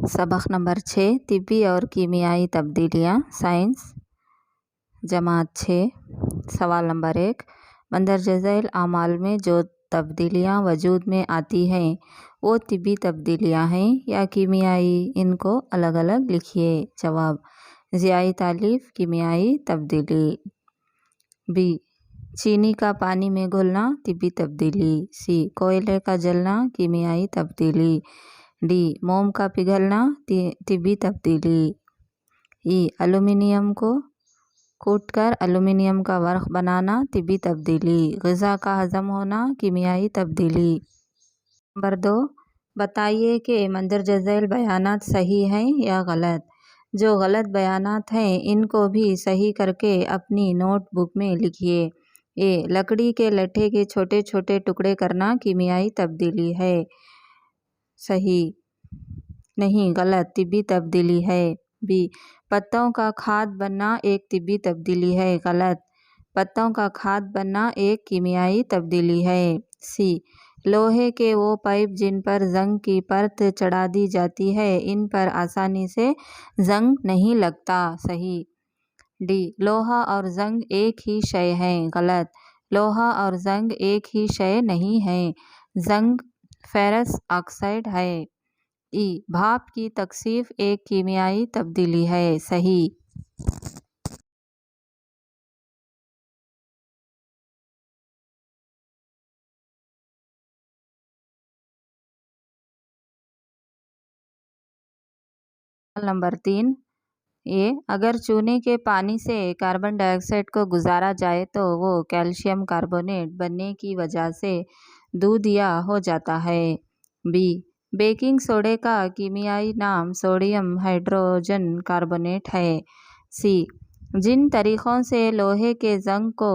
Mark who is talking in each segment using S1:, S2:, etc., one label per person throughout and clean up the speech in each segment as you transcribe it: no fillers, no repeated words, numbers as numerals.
S1: सबक नंबर 6 तिब्बी और कीमियाई तब्दीलियाँ साइंस जमात 6। सवाल नंबर 1 मंदरजा झैल आमाल में जो तब्दीलियाँ वजूद में आती हैं वो तिब्बी तब्दीलियाँ हैं या कीमियाई, इनको अलग अलग लिखिए। जवाब ज़ियाई तालीफ कीमियाई तब्दीली। बी चीनी का पानी में घुलना तिब्बी तब्दीली। सी कोयले का जलना कीमियाई तब्दीली। डी मोम का पिघलना तिब्बी तब्दीली। ई एल्युमिनियम को कूटकर एल्युमिनियम का वर्क बनाना तिब्बी तब्दीली। ग़िज़ा का हज़म होना कीमियाई तब्दीली। नंबर 2 बताइए कि मंदरजा झैल बयानात सही हैं या गलत। जो गलत बयानात हैं इनको भी सही करके अपनी नोटबुक में लिखिए। ए लकड़ी के लट्ठे के छोटे छोटे टुकड़े करना कीमियाई तब्दीली है। सही नहीं, गलत, तिब्बी तब्दीली है। बी पत्तों का खाद बनना एक तिब्बी तब्दीली है। गलत, पत्तों का खाद बनना एक कीमियाई तब्दीली है। सी लोहे के वो पाइप जिन पर जंग की परत चढ़ा दी जाती है इन पर आसानी से जंग नहीं लगता। सही। डी लोहा और जंग एक ही शय है। गलत, लोहा और जंग एक ही शय नहीं है। जंग फेरस ऑक्साइड है। ई भाप की तकसीफ एक कीमियाई तब्दीली है। सही। नंबर 3 ये अगर चूने के पानी से कार्बन डाइऑक्साइड को गुजारा जाए तो वो कैल्शियम कार्बोनेट बनने की वजह से दूधिया हो जाता है। बी बेकिंग सोडे का कीमियाई नाम सोडियम हाइड्रोजन कार्बोनेट है। सी जिन तरीक़ों से लोहे के जंग को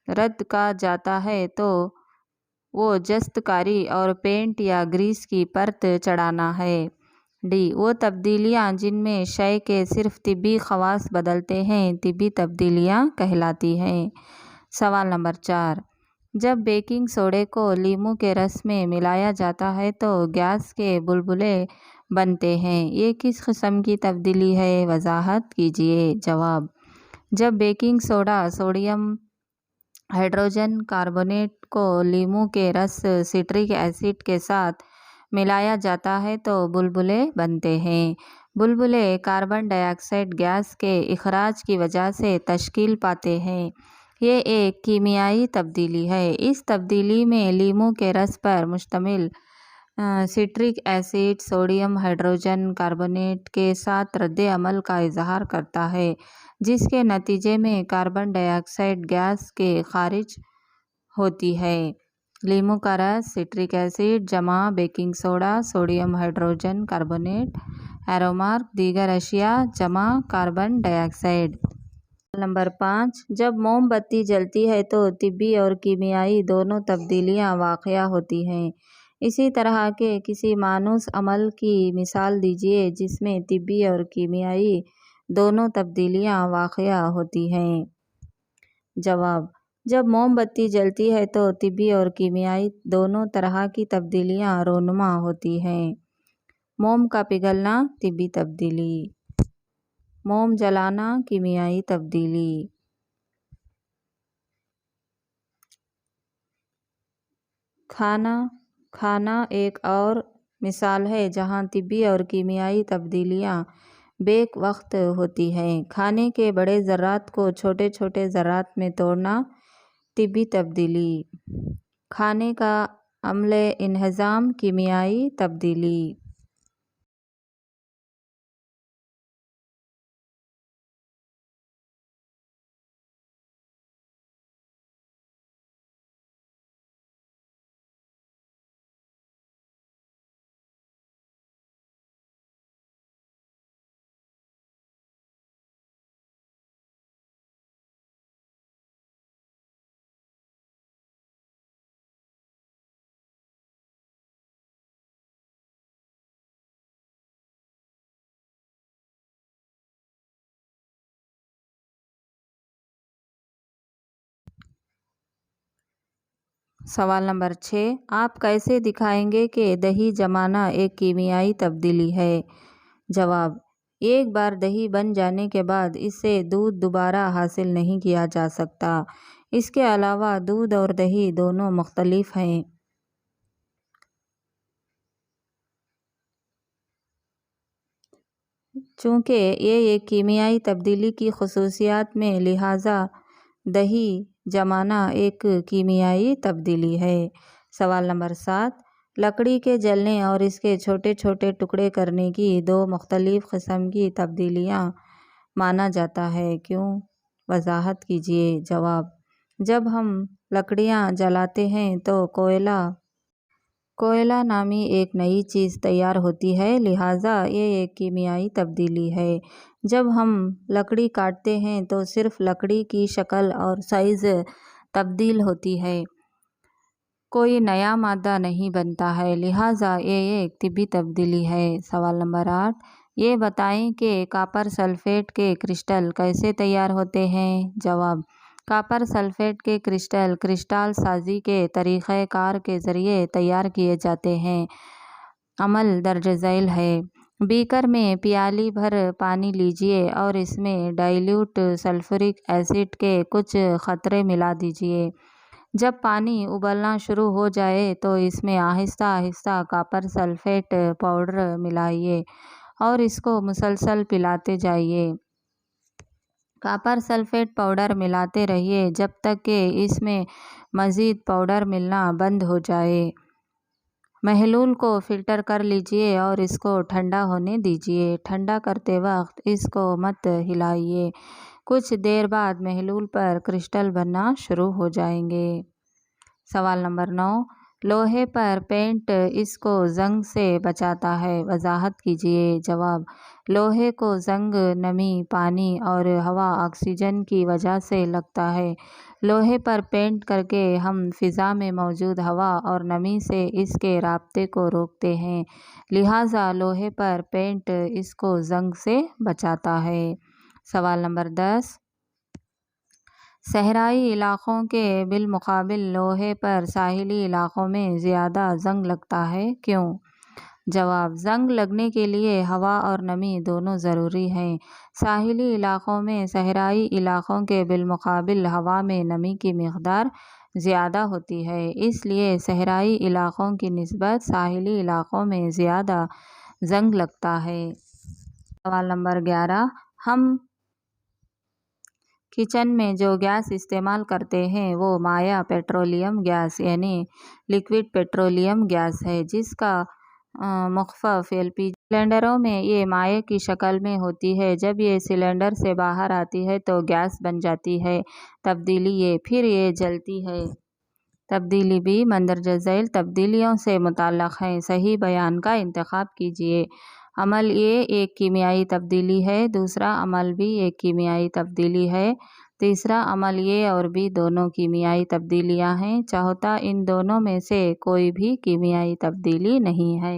S1: रद्द का जाता है तो वो दस्तकारी और पेंट या ग्रीस की परत चढ़ाना है। डी वो तब्दीलियाँ जिनमें शय के सिर्फ तिब्बी खवास बदलते हैं तिब्बी तब्दीलियाँ कहलाती हैं। सवाल नंबर 4 जब बेकिंग सोडे को लीमू के रस में मिलाया जाता है तो गैस के बुलबुले बनते हैं। ये किस किस्म की तब्दीली है, वजाहत कीजिए। जवाब जब baking soda sodium hydrogen carbonate को लीमू के रस सिट्रिक एसिड के साथ मिलाया जाता है तो बुलबुले बनते हैं। बुलबुले कार्बन डाइऑक्साइड गैस के इखराज की वजह से तश्कील पाते हैं। ये एक कीमियाई तब्दीली है। इस तब्दीली में लीमू के रस पर मुश्तमिल citric acid sodium hydrogen carbonate के साथ रद्द अमल का इजहार करता है जिसके नतीजे में कार्बन डाइऑक्साइड गैस के खारिज होती है। लीमू का रस, सिट्रिक एसिड जमा baking soda, sodium hydrogen carbonate, एरोमार्क दीगर अशिया जमा कार्बन डाइऑक्साइड। नंबर 5 जब मोमबत्ती जलती है तो तिब्बी और कीमियाई दोनों तब्दीलियाँ वाक़या होती हैं। इसी तरह के किसी मानूस अमल की मिसाल दीजिए जिसमें तिब्बी और कीमियाई दोनों तब्दीलियाँ वाक़या होती हैं। जवाब जब मोमबत्ती जलती है तो तिब्बी और कीमियाई दोनों तरह की तब्दीलियाँ रोनुमा होती हैं। मोम का पिघलना तिब्बी तब्दीली। मोम जलाना कीमियाई तब्दीली। खाना एक और मिसाल है जहाँ तिब्बी और कीमियाई तब्दीलियाँ बेक वक्त होती हैं। खाने के बड़े ज़र्रात को छोटे छोटे ज़र्रात में तोड़ना तिब्बी तब्दीली। खाने का अम्ले इन्हज़ाम कीमियाई तब्दीली। सवाल नंबर 6, आप कैसे दिखाएंगे कि दही जमाना एक कीमियाई तब्दीली है? जवाब, एक बार दही बन जाने के बाद इससे दूध दोबारा हासिल नहीं किया जा सकता। इसके अलावा दूध और दही दोनों मुख्तलिफ हैं। चूँकि ये एक कीमियाई तब्दीली की खसूसियात में लिहाजा दही जमाना एक कीमियाई तब्दीली है। सवाल नंबर 7, लकड़ी के जलने और इसके छोटे छोटे टुकड़े करने की दो मुख्तलिफ किस्म की तब्दीलियाँ माना जाता है, क्यों? वजाहत कीजिए। जवाब, जब हम लकड़ियाँ जलाते हैं तो कोयला नामी एक नई चीज़ तैयार होती है, लिहाजा ये एक कीमियाई तब्दीली है। जब हम लकड़ी काटते हैं तो सिर्फ लकड़ी की शक्ल और साइज़ तब्दील होती है, कोई नया मादा नहीं बनता है, लिहाजा ये एक तिब्बी तब्दीली है। सवाल नंबर 8, ये बताएं कि कॉपर सल्फेट के क्रिस्टल कैसे तैयार होते हैं? जवाब, कॉपर सल्फेट के क्रिस्टल क्रिस्टल साजी के तरीक़ेकार के ज़रिए तैयार किए जाते हैं। अमल दर्ज झैल है। बीकर में प्याली भर पानी लीजिए और इसमें डाइल्यूट सल्फ्यूरिक एसिड के कुछ क़तरे मिला दीजिए। जब पानी उबलना शुरू हो जाए तो इसमें Aahista Aahista copper sulphate powder मिलाइए और इसको मुसलसल पिलाते जाइए। कॉपर सल्फेट पाउडर मिलाते रहिए जब तक कि इसमें मज़ीद पाउडर मिलना बंद हो जाए। महलूल को फ़िल्टर कर लीजिए और इसको ठंडा होने दीजिए। ठंडा करते वक्त इसको मत हिलाइए। कुछ देर बाद महलूल पर क्रिस्टल बनना शुरू हो जाएंगे। सवाल नंबर 9, लोहे पर पेंट इसको जंग से बचाता है, वजाहत कीजिए। जवाब, लोहे को जंग नमी, पानी और हवा ऑक्सीजन की वजह से लगता है। लोहे पर पेंट करके हम फ़िज़ा में मौजूद हवा और नमी से इसके राब्ते को रोकते हैं, लिहाजा लोहे पर पेंट इसको जंग से बचाता है। सवाल नंबर 10, सहराई इलाक़ों के बिलमुक़ाबिल लोहे पर साहिली इलाक़ों में ज़्यादा जंग लगता है, क्यों? जवाब, जंग लगने के लिए हवा और नमी दोनों ज़रूरी हैं। साहिली इलाक़ों में सहराई इलाक़ों के बिलमुक़ाबिल हवा में नमी की मिक़दार ज़्यादा होती है, इसलिए सहराई इलाक़ों की निस्बत साहिली इलाक़ों में ज़्यादा जंग लगता है। सवाल नंबर 11, हम किचन में जो गैस इस्तेमाल करते हैं वो माया पेट्रोलियम गैस यानी लिक्विड पेट्रोलियम गैस है, जिसका मुख़फ़्फ़ एलपीजी सिलेंडरों में ये माए की शक्ल में होती है। जब ये सिलेंडर से बाहर आती है तो गैस बन जाती है। तब्दीली ए, फिर ये जलती है। तब्दीली बी मंदरजा झैल तब्दीलियों से मुताल्लिक़ हैं। सही बयान का इंतखाब कीजिए। अमल ए एक कीमियाई तब्दीली है, दूसरा अमल बी एक कीमियाई तब्दीली है, तीसरा अमल ए और बी दोनों कीमियाई तब्दीलियाँ हैं, चौथा इन दोनों में से कोई भी कीमियाई तब्दीली नहीं है।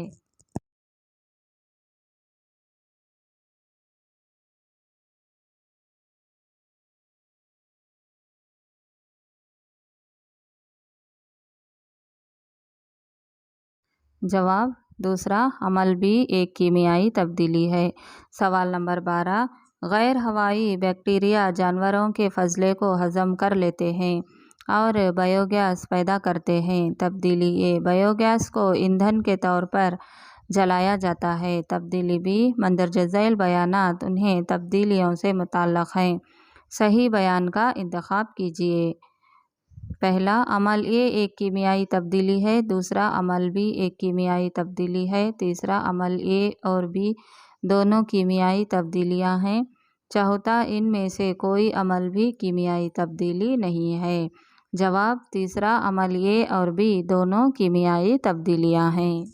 S1: जवाब, दूसरा अमल भी एक कीमियाई तब्दीली है। सवाल नंबर 12, गैर हवाई बैक्टीरिया जानवरों के फजले को हज़म कर लेते हैं और बायोगैस पैदा करते हैं। तब्दीली ए, बायोगैस को ईंधन के तौर पर जलाया जाता है। तब्दीली बी मंदरजा झैल बयानात उन्हें तब्दीलियों से मुताल्लिक़ हैं। सही बयान का इंतखाब कीजिए। पहला अमल ए एक कीमियाई तब्दीली है, दूसरा अमल बी एक कीमियाई तब्दीली है, तीसरा अमल ए और बी दोनों कीमियाई तब्दीलियां हैं, चौथा इनमें से कोई अमल भी कीमियाई तब्दीली नहीं है। जवाब, तीसरा अमल ए और बी दोनों कीमियाई तब्दीलियां हैं।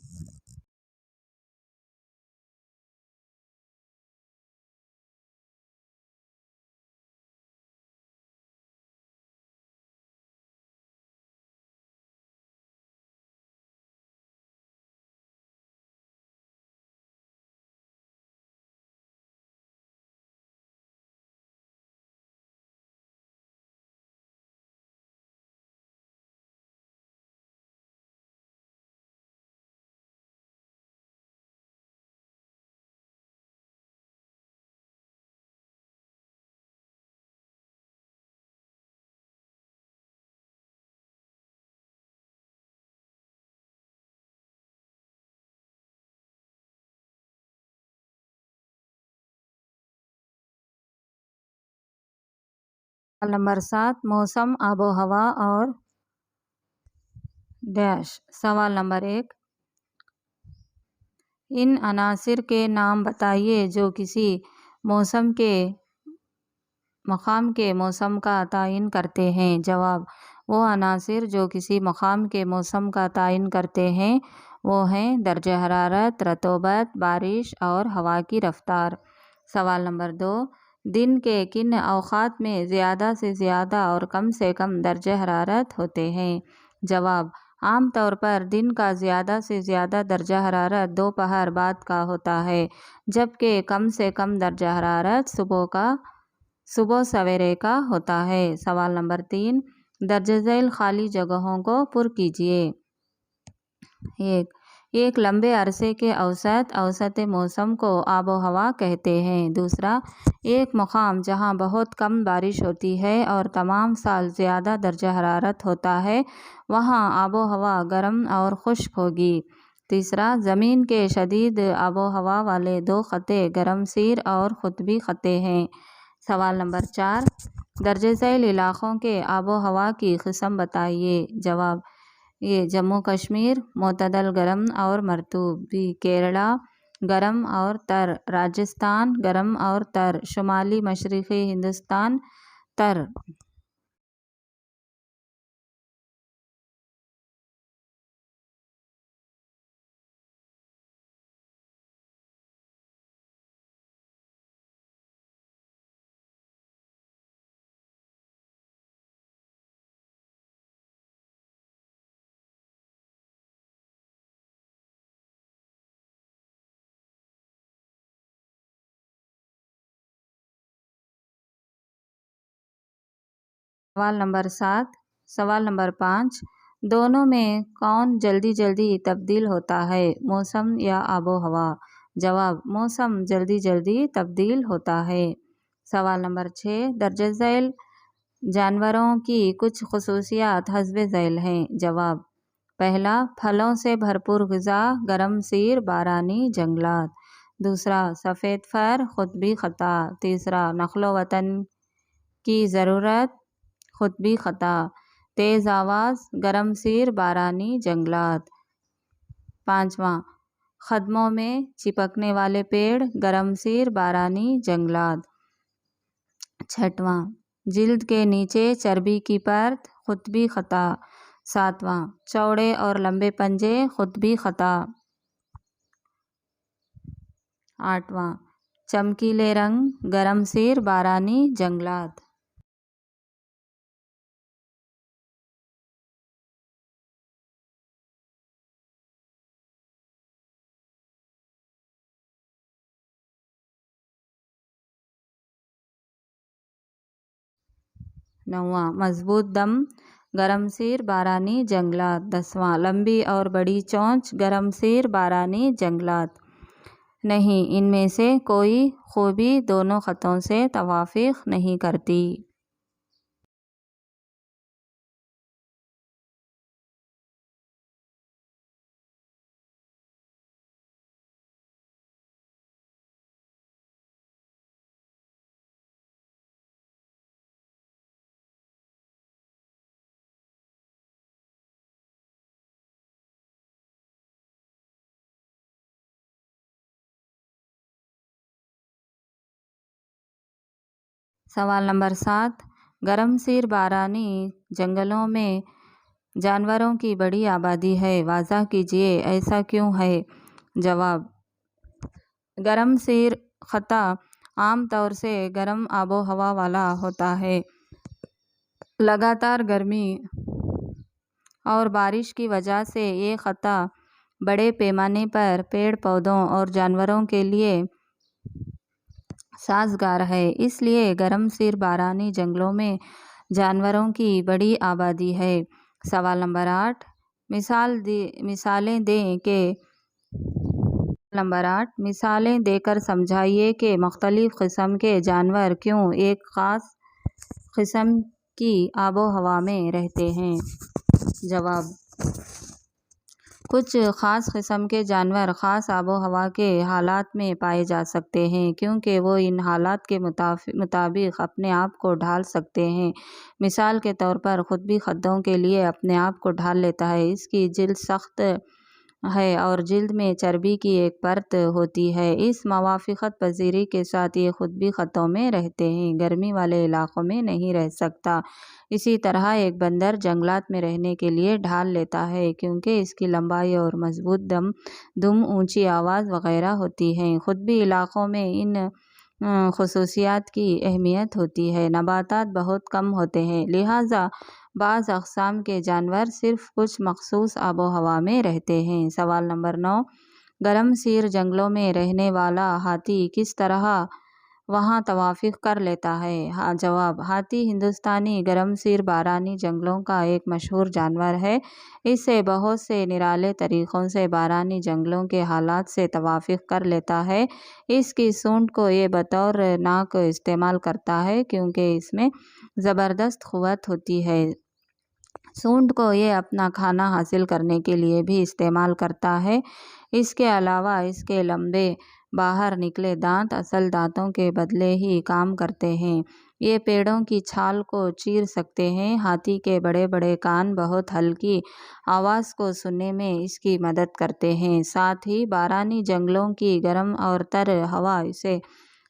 S1: سوال نمبر 7 موسم آب و ہوا اور ڈیش۔ سوال نمبر 1 ان عناصر کے نام بتائیے جو کسی موسم کے مقام کے موسم کا تعین کرتے ہیں۔ جواب: وہ عناصر جو کسی مقام کے موسم کا تعین کرتے ہیں وہ ہیں درجہ حرارت، رطوبت، بارش اور ہوا کی رفتار۔ سوال نمبر 2 دن کے کن اوقات میں زیادہ سے زیادہ اور کم سے کم درجہ حرارت ہوتے ہیں؟ جواب: عام طور پر دن کا زیادہ سے زیادہ درجہ حرارت دوپہر بعد کا ہوتا ہے، جبکہ کم سے کم درجہ حرارت صبح سویرے کا ہوتا ہے۔ سوال نمبر 3 درج ذیل خالی جگہوں کو پر کیجیے۔ 1 لمبے عرصے کے اوسط موسم کو آب و ہوا کہتے ہیں۔ 2 ایک مقام جہاں بہت کم بارش ہوتی ہے اور تمام سال زیادہ درجہ حرارت ہوتا ہے، وہاں آب و ہوا گرم اور خشک ہوگی۔ 3 زمین کے شدید آب و ہوا والے 2 خطے گرمسیر اور قطبی خطے ہیں۔ سوال نمبر 4 درج ذیل علاقوں کے آب و ہوا کی قسم بتائیے۔ جواب: جموں کشمیر معتدل گرم اور مرطوب، کیرلا گرم اور تر، راجستھان گرم اور تر، شمالی مشرقی ہندوستان تر۔ سوال نمبر 5 دونوں میں کون جلدی جلدی تبدیل ہوتا ہے، موسم یا آب و ہوا؟ جواب: موسم جلدی جلدی تبدیل ہوتا ہے۔ سوال نمبر 6 درج ذیل جانوروں کی کچھ خصوصیات حسب ذیل ہیں۔ جواب: پہلا، پھلوں سے بھرپور غذا، گرمسیر بارانی جنگلات۔ 2 سفید فر، قطبی خطہ۔ 3 نقل و حمل کی ضرورت، قطبی خطہ۔ تیز آواز، گرمسیر بارانی جنگلات۔ 5 قدموں میں چپکنے والے پیڑ، گرمسیر بارانی جنگلات۔ 6 جلد کے نیچے چربی کی پرت، قطبی خطہ۔ 7 چوڑے اور لمبے پنجے، قطبی خطہ۔ 8 چمکیلے رنگ، گرمسیر بارانی جنگلات۔ 9 مضبوط دم، گرمسیر بارانی جنگلات۔ 10 لمبی اور بڑی چونچ، گرمسیر بارانی جنگلات۔ نہیں، ان میں سے کوئی خوبی دونوں خطوں سے توافق نہیں کرتی۔ سوال نمبر 7 گرمسیر بارانی جنگلوں میں جانوروں کی بڑی آبادی ہے، واضح کیجیے ایسا کیوں ہے؟ جواب: گرمسیر خطہ عام طور سے گرم آب و ہوا والا ہوتا ہے۔ لگاتار گرمی اور بارش کی وجہ سے یہ خطہ بڑے پیمانے پر پیڑ پودوں اور جانوروں کے لیے سازگار ہے، اس لیے گرمسیر بارانی جنگلوں میں جانوروں کی بڑی آبادی ہے۔ سوال نمبر 8 مثالیں دے کر سمجھائیے کہ مختلف قسم کے جانور کیوں ایک خاص قسم کی آب و ہوا میں رہتے ہیں۔ جواب: کچھ خاص قسم کے جانور خاص آب و ہوا کے حالات میں پائے جا سکتے ہیں کیونکہ وہ ان حالات کے مطابق اپنے آپ کو ڈھال سکتے ہیں۔ مثال کے طور پر قطبی خطوں کے لیے اپنے آپ کو ڈھال لیتا ہے۔ اس کی جلد سخت ہے اور جلد میں چربی کی ایک پرت ہوتی ہے۔ اس موافقت پذیری کے ساتھ یہ قطبی خطوں میں رہتے ہیں، گرمی والے علاقوں میں نہیں رہ سکتا۔ اسی طرح ایک بندر جنگلات میں رہنے کے لیے ڈھال لیتا ہے کیونکہ اس کی لمبائی اور مضبوط دم، اونچی آواز وغیرہ ہوتی ہیں۔ قطبی علاقوں میں ان خصوصیات کی اہمیت ہوتی ہے۔ نباتات بہت کم ہوتے ہیں، لہٰذا بعض اقسام کے جانور صرف کچھ مخصوص آب و ہوا میں رہتے ہیں۔ سوال نمبر 9، گرم سیر جنگلوں میں رہنے والا ہاتھی کس طرح وہاں توافق کر لیتا ہے؟ جواب، ہاتھی ہندوستانی گرم سیر بارانی جنگلوں کا ایک مشہور جانور ہے۔ اس سے بہت سے نرالے طریقوں سے بارانی جنگلوں کے حالات سے توافق کر لیتا ہے۔ اس کی سونڈ کو یہ بطور ناک استعمال کرتا ہے کیونکہ اس میں زبردست قوت ہوتی ہے۔ سونڈ کو یہ اپنا کھانا حاصل کرنے کے لیے بھی استعمال کرتا ہے۔ اس کے علاوہ اس کے لمبے باہر نکلے دانت اصل دانتوں کے بدلے ہی کام کرتے ہیں۔ یہ پیڑوں کی چھال کو چیر سکتے ہیں۔ ہاتھی کے بڑے بڑے کان بہت ہلکی آواز کو سننے میں اس کی مدد کرتے ہیں، ساتھ ہی بارانی جنگلوں کی گرم اور تر ہوا اسے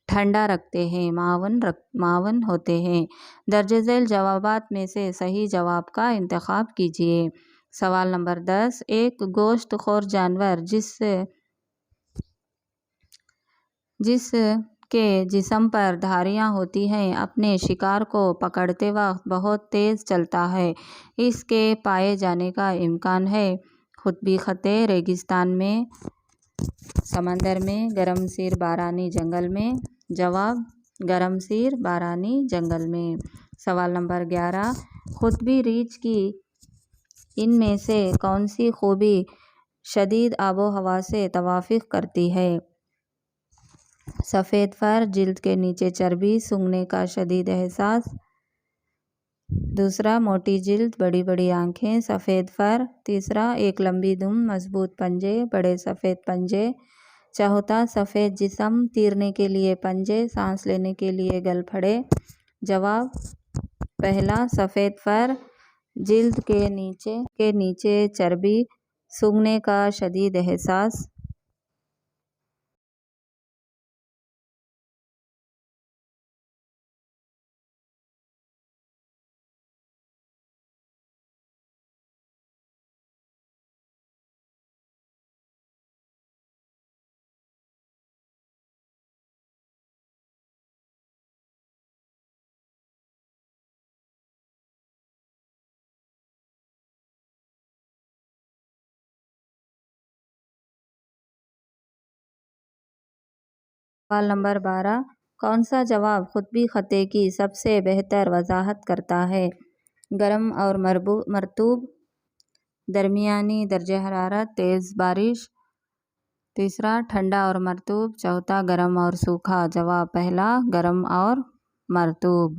S1: ٹھنڈا رکھتے ہیں، معاون ہوتے ہیں۔ درج ذیل جوابات میں سے صحیح جواب کا انتخاب کیجیے۔ سوال نمبر 10، ایک گوشت خور جانور جس کے جسم پر دھاریاں ہوتی ہیں اپنے شکار کو پکڑتے وقت بہت تیز چلتا ہے۔ اس کے پائے جانے کا امکان ہے؟ قطبی خطے، ریگستان میں، سمندر میں، گرم سیر بارانی جنگل میں۔ جواب، گرم سیر بارانی جنگل میں۔ سوال نمبر 11، قطبی ریچھ کی ان میں سے کون سی خوبی شدید آب و ہوا سے توافق کرتی ہے؟ سفید فر، جلد کے نیچے چربی، سونگھنے کا شدید احساس۔ دوسرا، موٹی جلد، بڑی بڑی آنکھیں۔ سفید فر۔ تیسرا، ایک لمبی دم، مضبوط پنجے، بڑے سفید پنجے۔ چوتھا، سفید جسم، تیرنے کے لیے پنجے، سانس لینے کے لیے گل پھڑے۔ جواب، پہلا، سفید فر، جلد کے نیچے چربی، سونگھنے کا شدید احساس۔ سوال نمبر 12، کون سا جواب قطبی خطے کی سب سے بہتر وضاحت کرتا ہے؟ گرم اور مرطوب، درمیانی درجہ حرارت، تیز بارش۔ تیسرا، ٹھنڈا اور مرطوب۔ چوتھا، گرم اور سوکھا۔ جواب، پہلا، گرم اور مرطوب۔